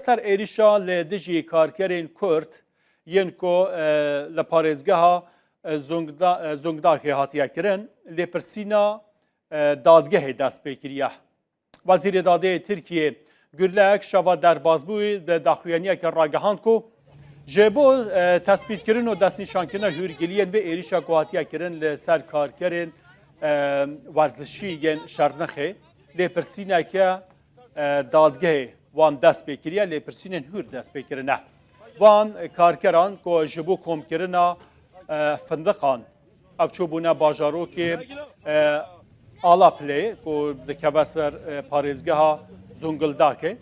سر ایریشا لدجی کارکرین کرد ینکو لپارێزگەها زۆنگداکێ هاتیە kirin lêpirsîna dadgehê dest pê kiriye. Wezîrê Dadeyê Tirkiyê Gürlek şeva derbasbûyê bi daxuyaniyeke ragihand ku ji bo tespîtkirin û destnîşankirina hûrgiliyên vê êrişa ku hatiye kirin li ser karkerên werzişî yên Şernexê lêpirsîneke dadgehê wan dest pê kiriye lêpirsînên hûr dest pê kirine. Van karkeran ku ji bo komkirina findiqan ev çûbûne bajarokê Alaplê ku dikeve ser parêzgeha Zongildakê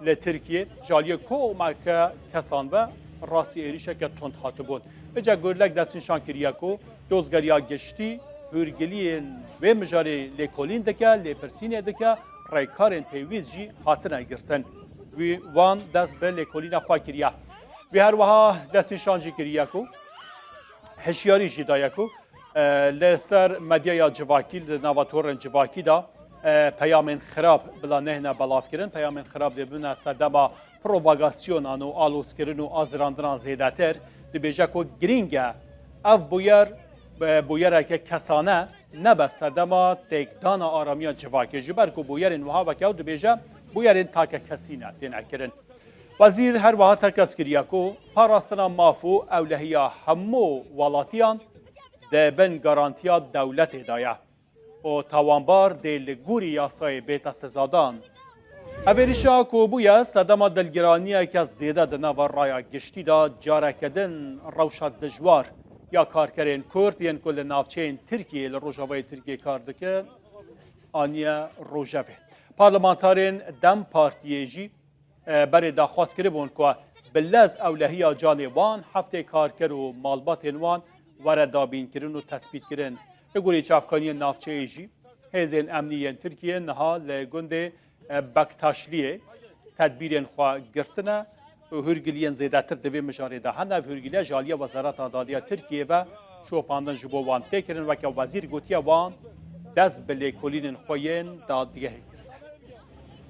li Tirkiye jaliyê komeke kesan ve rastî êrişeke tund hatibûn. Bice Gürlek destnîşan kiriye ku dozgeriya giştî hûrgiliyên vê mijarê lêkolîn dike lêpirsînê dike rêkarên pêwîst jî hatine girtin. Wî wan dest bi lêkolîna xwe kiriye. Wî her wiha destnîşan jî kiriye ku hişyarî jî daye ku li ser medyaya civakî li nava torên civakî da peyamên xirab bila nehne belavkirin peyamên xirab dê bibîne serdema provogasyonan û alozkirin û azirandinan zêdetir dibêje ku girîng e ev bûyereke kesane nebe serdema têkdana aramiya civakê ji ber ku bûyerên wiha veke ew dibêje bûyerên take kesî ne têne kirin. Wezîr her wiha terkez kiriye ku parastina maf û ewlehiya hemû welatiyan debin garantiya dewletê da ye. O tawanbar dê li gûrî yasayê bêta sezadan. Ev êrişa ku bûye serdema dilgiraniyeke zêde di nava raya giştî da careke din rewşa dijwar ya karkerên Kurd yên ku li navçeyên Tirkiyê li Rojavayê Tirkiyê kar dikin aniye Rojavê. Parlamenterên Dem Partiyê jî berê daxwaz kiribûn ku bi lez ewlehiya canê wan heftê karker û malbatên wan were dabînkirin û tespîtkirin. Li gorî çavkaniyên navçeyê jî hêzên emnî yên Tirkiye niha li gundê Bektaşliyê tedbîrên xwe girtine û hûrgiliyên zêdetir di vê mijarê de hene. Ev hûrgiliya ji aliya Wezareta Dadiya Tirkiye ve şopandin ji bo wan tê kirin weke wezîr gotiye wan dest bi lêkolînên xwe yên dadgehê kirin.